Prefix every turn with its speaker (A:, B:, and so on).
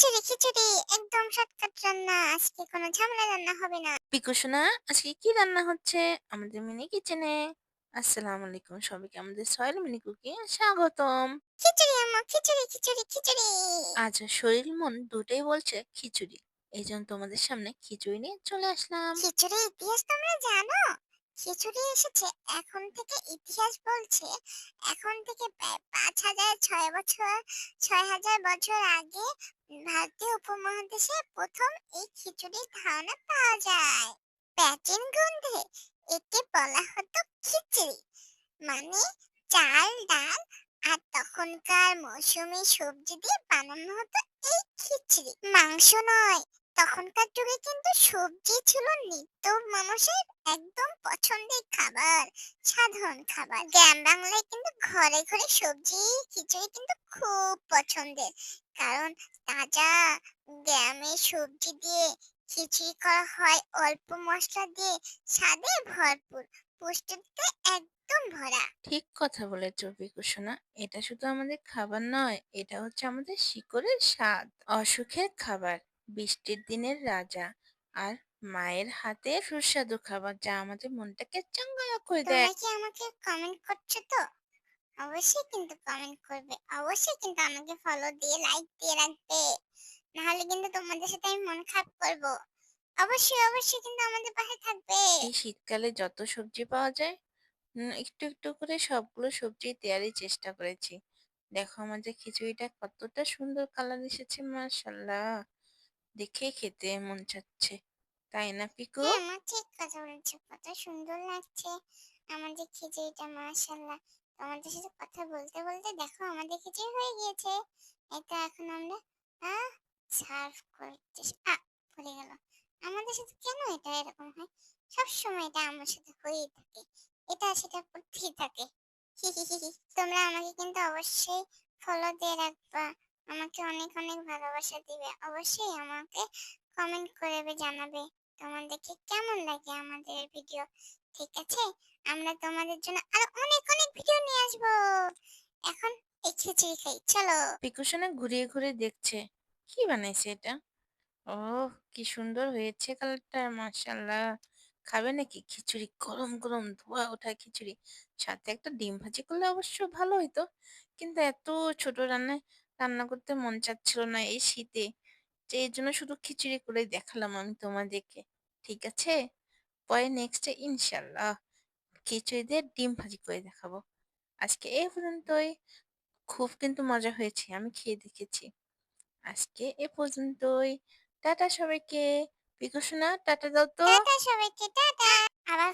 A: খিচুড়ি, খিচুড়ি একদম শর্টকাট রান্না। আজকে কোনো ঝামেলা রান্না হবে না।
B: পিকু সোনা, আজকে কি রান্না হচ্ছে আমাদের মিনি কিচেনে? আসসালামু আলাইকুম সবাইকে আমাদের সয়েল মিনি কুকিং স্বাগতম।
A: খিচুড়ি আম্মু, খিচুড়ি, খিচুড়ি, খিচুড়ি।
B: আজ শরীর মন দুটোই বলছে খিচুড়ি, এই জন্য তোমাদের সামনে খিচুড়ি নিয়ে চলে আসলাম।
A: খিচুড়ির ইতিহাস তোমরা জানো? খিচুড়ি এসেছে এখন থেকে ইতিহাস বলছে এখন থেকে প্রায় ৫,০০০ ৬,০০০ বছর আগে ভারতীয় উপমহাদেশে প্রথম এই খিচুড়ির ধারণা পাওয়া যায়। প্রাচীন গ্রন্থে একে বলা হতো খিচড়ি, মানে চাল, ডাল আর তখনকার মৌসুমী সবজি দিয়ে বানানো হতো এই খিচড়ি। মাংস নয়, তখনকার যুগে কিন্তু সবজি ছিল নিত্য মানুষের একদম পছন্দের খাবার, সাধারণ খাবার। গ্রাম বাংলায় কিন্তু ঘরে ঘরে সবজি খিচুড়ি কিন্তু খুব পছন্দের, কারণ তাজা গ্রামের সবজি দিয়ে খিচুড়ি করা হয় অল্প মশলা দিয়ে, স্বাদে ভরপুর, পুষ্টিতে একদম ভরা।
B: ঠিক কথা বলেছো পিকু সোনা, এটা শুধু আমাদের খাবার নয়, এটা হচ্ছে আমাদের শিকড়ের স্বাদ, অসুখের খাবার, বৃষ্টির দিনের রাজা, আর মায়ের হাতে সুস্বাদু খাবার যা আমাদের মনটাকে চাঙ্গা করে দেয়।
A: তোমরা কি আমাকে কমেন্ট করছো তো? অবশ্যই কিন্তু কমেন্ট করবে, অবশ্যই কিন্তু আমাকে ফলো দিয়ে লাইক দিয়ে রাখবে, না হলে কিন্তু তোমাদের সাথে আমি মন খারাপ করব। অবশ্যই অবশ্যই কিন্তু আমাদের পাশে থাকবে।
B: এই শীতকালে যত সবজি পাওয়া যায়, একটু একটু করে সবগুলো সবজি দেওয়ারই চেষ্টা করেছি। দেখো আমাদের খিচুড়িটা কতটা সুন্দর কালার এসেছে, মাশাল্লাহ, দেখেই খেতে মন চাচ্ছে, তাই না পিকু?
A: হ্যাঁ মা, ঠিক কথা বলেছো, কত সুন্দর লাগছে আমাদের খিচুড়িটা, মাশাআল্লাহ। তোমাদের সাথে কথা বলতে বলতে দেখো আমাদের খিচুড়ি হয়ে গিয়েছে। এটা এখন আমরা আহ সার্ভ করতে ভুলে গেল। আমাদের সাথে কেন এটা এরকম হয়? সব সময় এটা আমার সাথে হয়েই থাকে, এটা সেটা করতেই থাকে। তোমরা আমাকে কিন্তু অবশ্যই ফলো দিয়ে রাখবা, আমাকে অনেক অনেক ভালোবাসা দিবে, অবশ্যই আমাকে কমেন্ট করে জানাবে তোমাদেরকে কেমন লাগে আমাদের ভিডিও। ঠিক আছে, আমরা তোমাদের জন্য আরো অনেক অনেক ভিডিও নিয়ে আসবো। এখন এই খিচুড়ি খাই, চলো।
B: পিকু সোনা ঘুরিয়ে ঘুরিয়ে দেখছে কি বানাইছে এটা। ও, কি সুন্দর হয়েছে কালারটা, মাশাল্লাহ। খাবে নাকি খিচুড়ি? গরম গরম ধোয়া ওঠা খিচুড়ি, সাথে একটা ডিম ভাজি করলে অবশ্য ভালো হইতো, কিন্তু এত ছোট রান্না করতে মন চাচ্ছিল না এই শীতে, যে এই জন্য শুধু খিচুড়ি করে দেখালাম আমি তোমাদেরকে। ঠিক আছে, পরে নেক্সটে ইনশাল্লাহ খিচুড়ি দিয়ে ডিম ভাজি করে দেখাবো। আজকে এই পর্যন্তই। খুব কিন্তু মজা হয়েছে, আমি খেয়ে দেখেছি। আজকে এ পর্যন্তই। টাটা সবাইকে। পিকু সোনা, টাটা দাও তো।
A: টাটা সবাইকে, টাটা। আবার